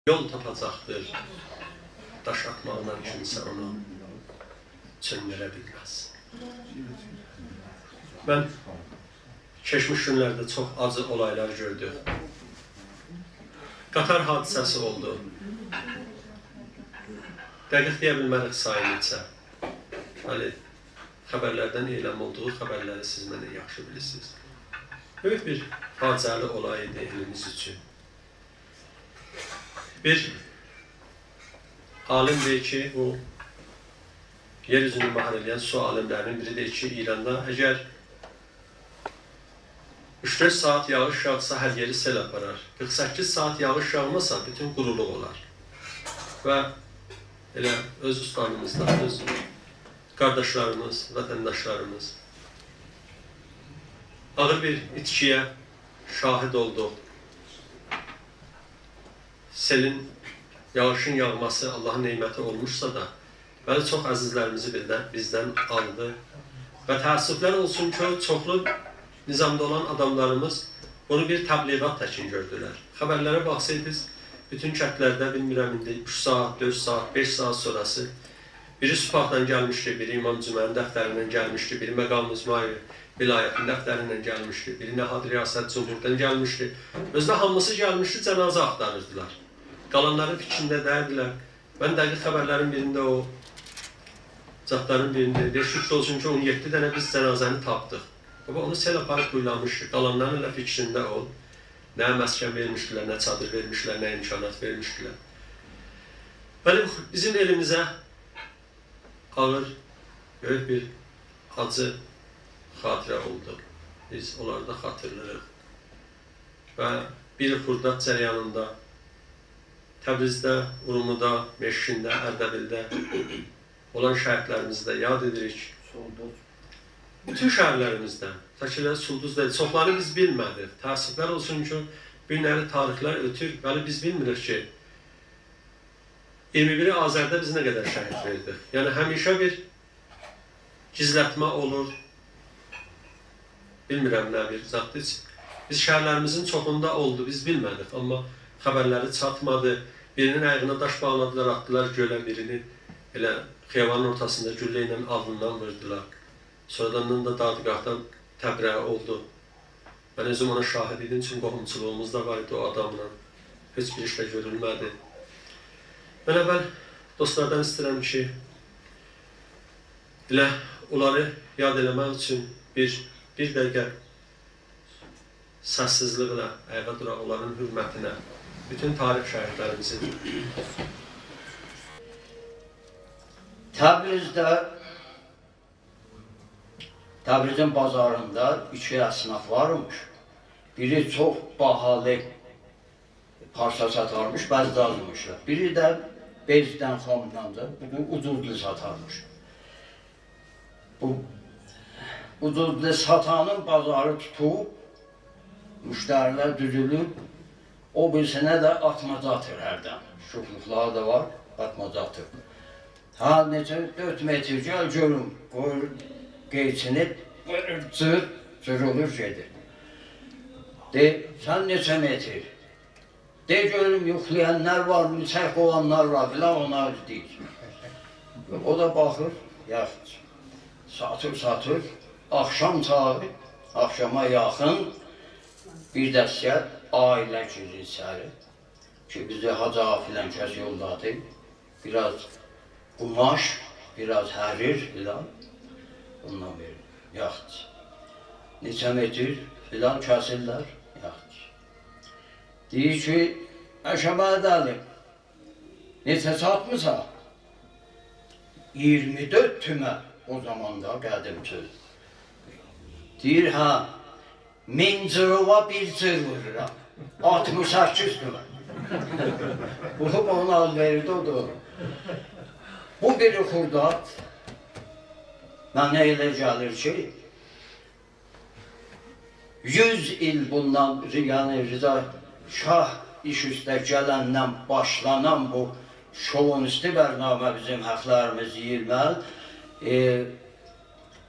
yol tapacaqdır. Daş atmaqla kimsə onu çöndürə bilməz. Mən keçmiş günlərdə çox acı olaylar gördüm. Qatar hadisəsi oldu. Dəqiq deyə bilmərik sayıncə. Xəbərlərdən eyləm olduğu xəbərləri siz mənə yaxşı bilirsiniz. Böyük bir hadisəli olay idi elimiz üçün. Bir alim deyir ki, bu yeryüzünü mahal edən su alimlərinin biri deyir ki, İranda əgər 3-4 saat yağış yağsa hər yeri sel aparar. 48 saat yağış yağmasa bütün quruluq olar. Və elə öz ustalarımızdan, öz qardaşlarımız, vətəndaşlarımız ağır bir itkiyə şahid olduq. Selin, yağışın yağması Allahın neyməti olmuşsa da, bəli çox əzizlərimizi bizdən aldı. Və təəssüflər olsun ki, çoxlu nizamda olan adamlarımız bunu bir təbliğat təkin gördülər. Xəbərlərə baxsaydınız, bütün kətlərdə bilmirəm indi 3 saat, 4 saat, 5 saat sonrası biri Supaqdan gəlmişdi, biri İmam Cümənin dəftərindən gəlmişdi, biri Məqam-ı İsmail vilayətinin dəftərindən gəlmişdi, biri Nəhad Riyasət Cumhurdan gəlmişdi. Özdə hamısı gəlmişdi, cənazə axtarırdılar. Qalanların fikrində dərdilər. Mən dəqiq xəbərlərin birində o zatların birində deyir, şükür olsun ki, 17 dənə biz cənazəni tapdıq. Baba onu sel aparıb buylamışdı. Qalanların elə fikrində o. Nə məskən vermişdilər, nə çadır vermişdilər, nə imkanat vermişdilər. Bəli, bizim elimizə ağır, böyük bir acı xatirə oldu. Biz onları da xatırlayırıq. Və bir xurdat cərəyanında Təbrizdə, Urumuda, Meşkində, Ərdəbildə olan şəhidlərimizi də yad edirik. Bütün şəhərlərimizdə, təkilər Sulduzda, çoxları biz bilmədik. Təəssüflər olsun ki, günləri tarixlər ötür, bəli biz bilmirik ki, 21 Azərdə biz nə qədər şəhid verdik. Yəni, həmişə bir gizlətmə olur. Bilmirəm nə bir zatdır. Biz şəhərlərimizin çoxunda oldu, biz bilmədik. Amma xəbərləri çatmadı. Birinin ayağına daş bağladılar, atdılar gölə, birini elə xiyavanın ortasında güllə ilə alnından vurdular. Sonradan da dadgahdan təbrə oldu. Mən özüm ona şahid idim, çünki qohumçuluğumuz da var idi o adamla. Heç bir işlə görülmədi. Mən əvvəl dostlardan istəyirəm ki, elə onları yad eləmək üçün bir dəqiqə səssizliklə ayağa duraq onların hürmətinə, bütün tarix şəhidlərimizin. Təbrizin bazarında 2 əsnaf varmış. Biri çox bahalı parça satarmış, bəzi almışlar. Biri də bezdən, xamdan da ucuzlu satarmış. Bu ucuzlu satanın bazarı tutub, müştərilər düzülüb, o birisinə də atmaca atır hərdən. Şuxluqları da var, atmaca atır. Ha, necə 4 metr gəl görüm, qoyur qeyçini, cır olur gedir. De, sən neçə metr? De görüm, yoxlayanlar var, milçək olanlar var, filan onlar deyir. O da baxır, satır, axşam çağı, axşama yaxın bir dəstə ailə girir içəri ki, bizi Hacı filan kəs yolladı, biraz qumaş, biraz hərir filan, ondan verir, yaxdır. Neçə metr filan kəsirlər, yaxdır. Deyir ki, Əşəbəd Əli, neçə çatmısa? 24 tümə o zamanda qədim söz. Deyir, hə, 1000 cırova bir cır vururam, 68 tümə. Bunu ona az verirdi, o da. Bu bir xurdat, mənə elə gəlir ki, 100 il bundan, yəni Rıza Şah iş üstə gələndən başlanan bu şovunisti bərnamə bizim həqlərimiz yiyilməz.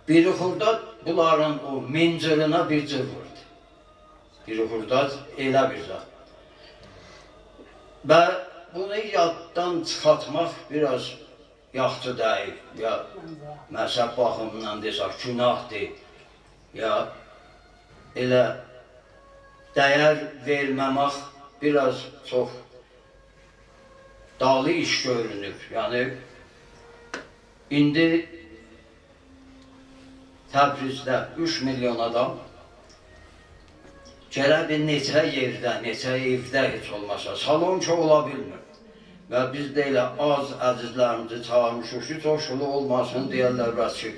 Bir xurdat bunların o mincirına bir cır vurdu. Bir xurdat elə bir zat. Və bunu yaddan çıxartmaq biraz yaxşı deyil, ya məzhəb baxımından desək, günahdır, ya elə dəyər verməmək biraz çox dalı iş görünür. Yəni, indi Təbrizdə 3 milyon adam gələ bir neçə yerdə, neçə evdə heç olmasa, salon ki ola bilmir. Və biz də elə az əzizlərimizi çağırmışıq ki, coşulu olmasın deyərlər, bəs ki,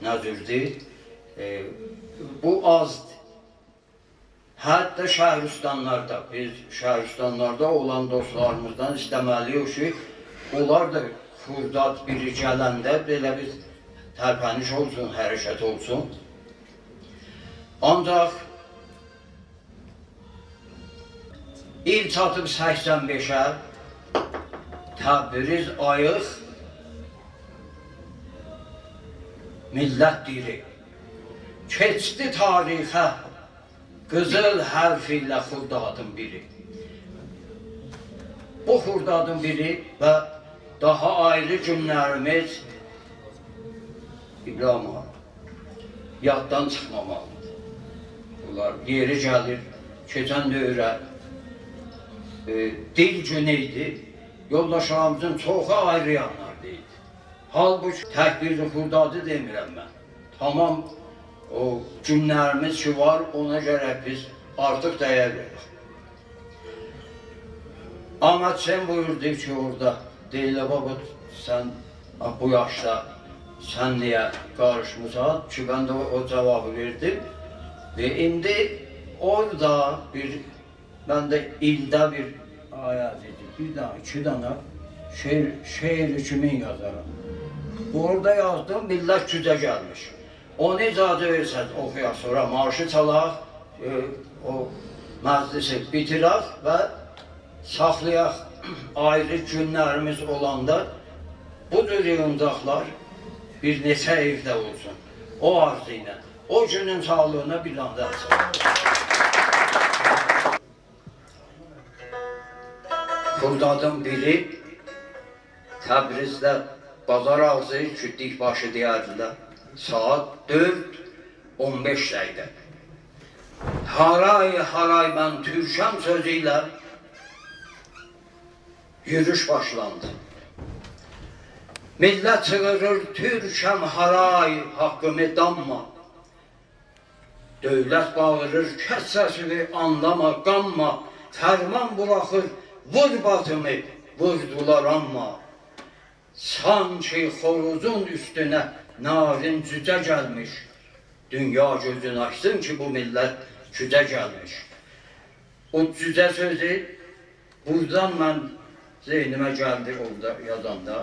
nəzirdir. Bu azdır. Hətta Şəhristanlarda, biz Şəhristanlarda olan dostlarımızdan istəməliyik ki, onlar da Xurdad biri gələndə belə bir tərpəniş olsun, hərəkət olsun. Ancaq il çatıb 85-ə, Təbriz ayıq, millət diri. Keçdi tarixə, qızıl hərf ilə Xurdadın biri. Bu Xurdadın biri və daha ayrı günlərimiz İbrahim yaddan çıxmamalıdır. Bunlar yeri gəlir, keçən dövrə dil günü idi, yoldaşlarımızın çoxu ayrı yanlarda idi. Halbuki tək bir Xurdadı demirəm mən. Tamam o günlərimiz ki var, ona görə biz artıq dəyər veririk. Ahmet Sen buyurdu ki orada, deyilə baba sən bu yaşda sən niyə qarışmısan ki, mən də o cavabı verdim. Və indi orada bir, mən də ildə bir ayət edir, bir dənə, iki dənə şeir kimin yazaram. Orada yazdım, millət gücə gəlmiş. Onu icazə versəz oxuyaq, sonra marşı çalaq, o məclisi bitirək və saxlayaq ayrı günlərimiz olanda bu cür yığıncaqlar bir neçə evdə olsun. O arzu ilə, o günün sağlığına bir anda açın. Xurdadın biri Təbrizdə bazar ağzı kütlik başı deyərdilər. Saat 4:15 dəqiqə. Haray haray mən Türkəm sözü ilə yürüş başlandı. Millət çığırır Türkəm haray haqqımı damma. Dövlət bağırır kəs səsini anlama qamma. Fərman buraxır vur batımı vurdular amma. Sanki xoruzun üstünə narin cücə gəlmiş. Dünya gözünü açsın ki bu millət cücə gəlmiş. O cücə sözü buradan mən zeynimə gəldi orada yazanda.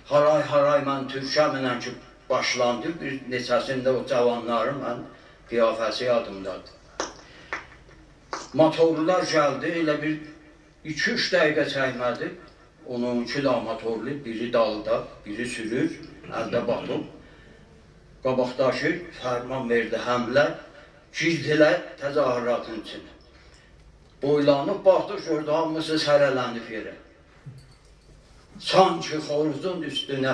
Haray haray mən Türkəmlə ki başlandı, bir neçəsində o cavanların mən qiyafəsi yadımdadır. Motorlar gəldi, elə bir 2-3 dəqiqə çəkmədi. Onun 2 da motorlu, biri dalda, biri sürür, əldə batıb. Qabaqdaşı fərman verdi həmlə, girdilər təzahüratın içinə. Boylanıb baxdıq, gördü, hamısı sərələnib yerə. Sanki xoruzun üstünə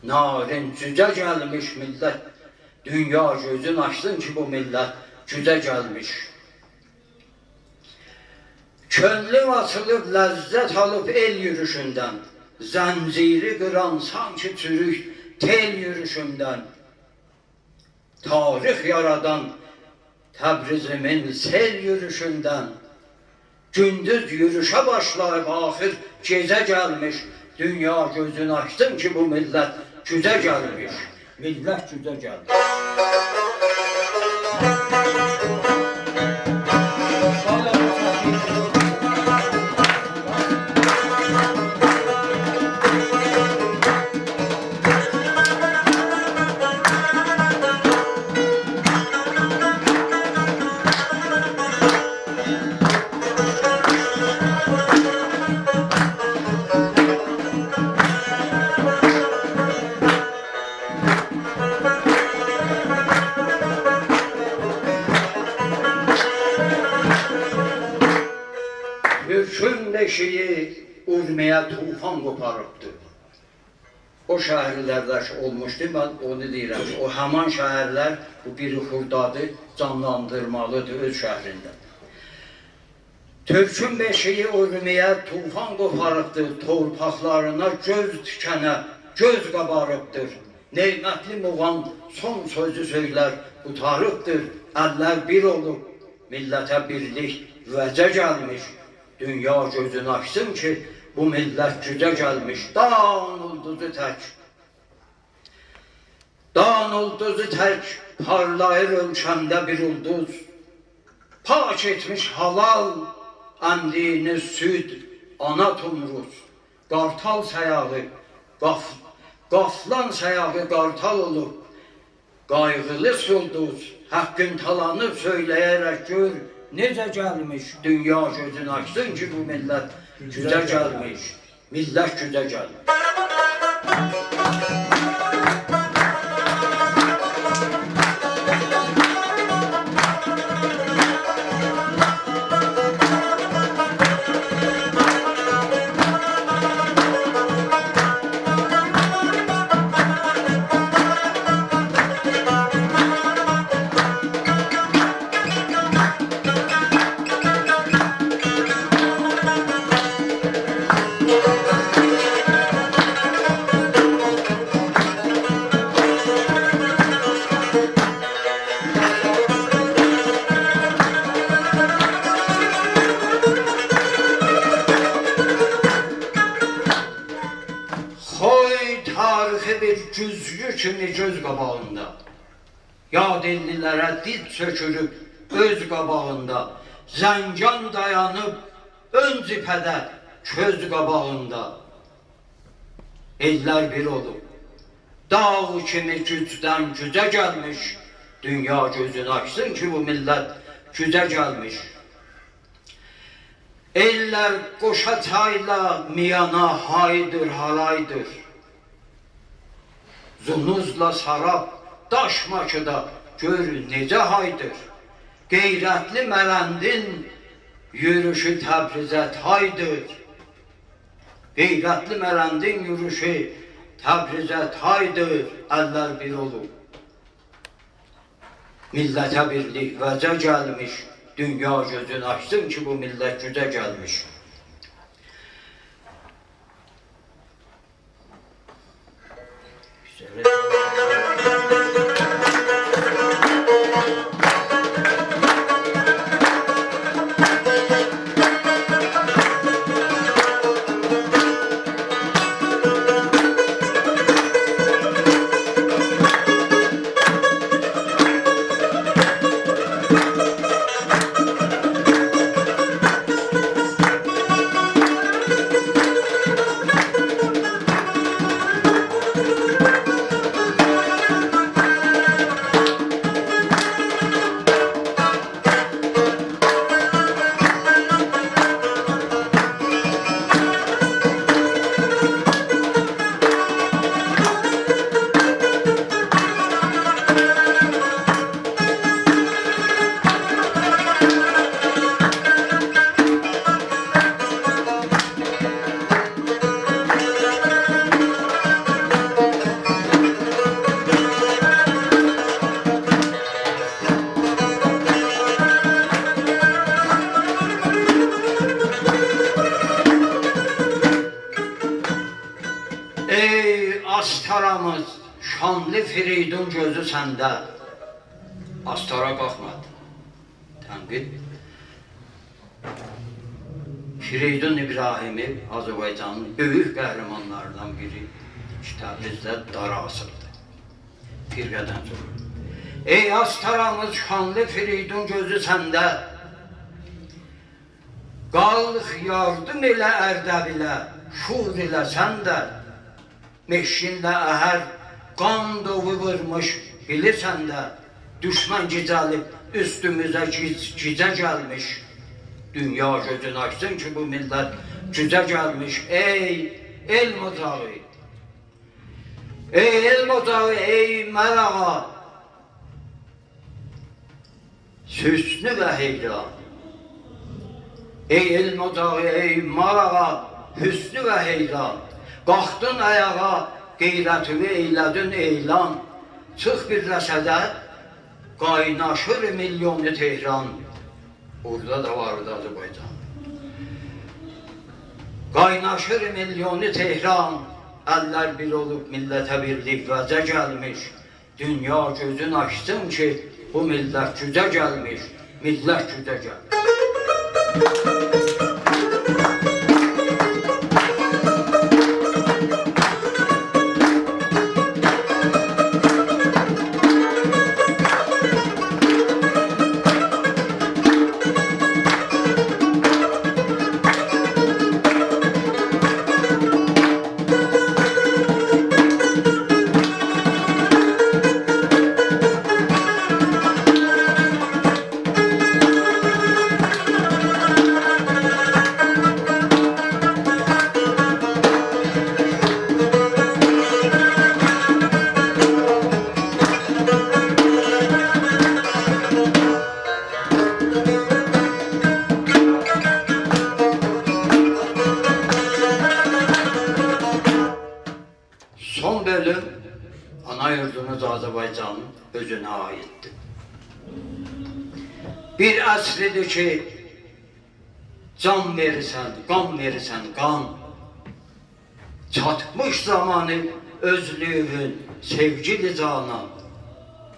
narin cücə gəlmiş millət, dünya gözün açsın ki bu millət cücə gəlmiş. Könlüm açılıb, ləzzət alıb el yürüşündən, zənciri qıran sanki çürük tel yürüşündən, tarix yaradan Təbrizimin sel yürüşündən, gündüz yürüşə başlayıb, axır gecə gəlmiş, dünya gözünü açsın ki bu millət gücə gəlmiş, millət gücə gəlmiş. beşiği Urmiye tufan koparıptı. O şəhərlərdə olmuşdu, ben onu deyirəm. O həman şəhərlər, bu biri Xurdadı canlandırmalıdır öz şəhrində. Türkün beşiği Urmiye tufan koparıptır, torpaqlarına göz tükənə, göz qabarıbdır. Neymətli Muğan son sözü söylər, utarıbdır, əllər bir olub, millətə birlik vəcə gəlmiş. Dünya gözünü açsın ki, bu millət gücə gəlmiş. Dan ulduzu tək, dan ulduzu tək, parlayır ölçəndə bir ulduz. Pak etmiş halal, əmdini süd, ana tumruz. Qartal sayağı, qaflan sayağı qartal olub. Qayğılı sulduz, haqqın talanıb söyləyərək gör, necə gəlmiş, dünya gözünü açsın ki, bu millət gücə gəlmiş, millət gücə gəlmiş. Cüzgü kimi göz qabağında, yad ellilərə dil çökürüb öz qabağında, zəngan dayanıb ön cipədə köz qabağında. Ellər bir olub, dağ kimi gücdən gücə gəlmiş, dünya gözünü açsın ki, bu millət gücə gəlmiş. Ellər qoşa çayla miyana haydır, halaydır. Zunuzla sarab, daş makıda görün necə haydır. Qeyrətli mələndin yürüşü Təbrizə taydır. Qeyrətli mələndin yürüşü Təbrizə taydır. Əllər bir olub, millətə birlik vəcə gəlmiş. Dünya gözünü açsın ki, bu millət gücə gəlmiş. Astaramız, şanlı Firidun gözü səndə. Astara qalxmadı. Tənqid. Firidun İbrahimi, Azərbaycanın böyük qəhrəmanlarından biri, Təbrizdə dara asıldı. Firqədən sonra. Ey astaramız, şanlı Firidun gözü səndə. Qalx yardım elə Ərdəbilə, şur ilə səndə. Meşkinlə əhər qan dovu vurmuş, bilirsən də, düşmən gicəlib, üstümüzə gicə gəlmiş. Dünya gözünü açsın ki, bu millət gücə gəlmiş. Ey elm ocağı, ey elm ocağı, ey mərağa, süsnü və heyran. Ey elm ocağı, ey marağa, hüsnü ve heyran. Qalxdın ayağa, qeyrətini eylədin eylan. Çıx birləşədə, qaynaşır milyonu Tehran. Orada da vardı Azərbaycan. Qaynaşır milyonu Tehran. Əllər bir olub millətə birlik vəcə gəlmiş. Dünya gözün açsın ki, bu millət gücə gəlmiş. Millət gücə gəlmiş. Son bölüm ana yurdumuz Azərbaycanın özünə aiddir. Bir əsridir ki, can verirsən, qan verirsən, qan. Çatmış zamanı özlüğün, sevgili cana,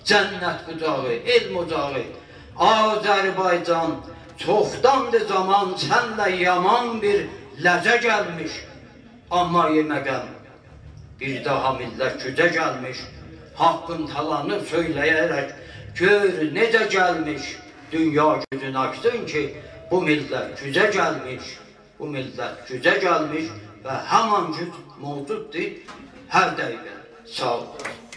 cənnət qucağı, elm ocağı, Azərbaycan, çoxdandır zaman sənlə yaman bir ləzə gəlmiş, amma yeməqəm. Bir daha millət gücə gəlmiş, haqqın talanı söyləyərək, gör necə gəlmiş, dünya gücünü açsın ki, bu millət gücə gəlmiş, bu millət gücə gəlmiş və həman güc mövcuddur hər dəqiqə. Sağ olun.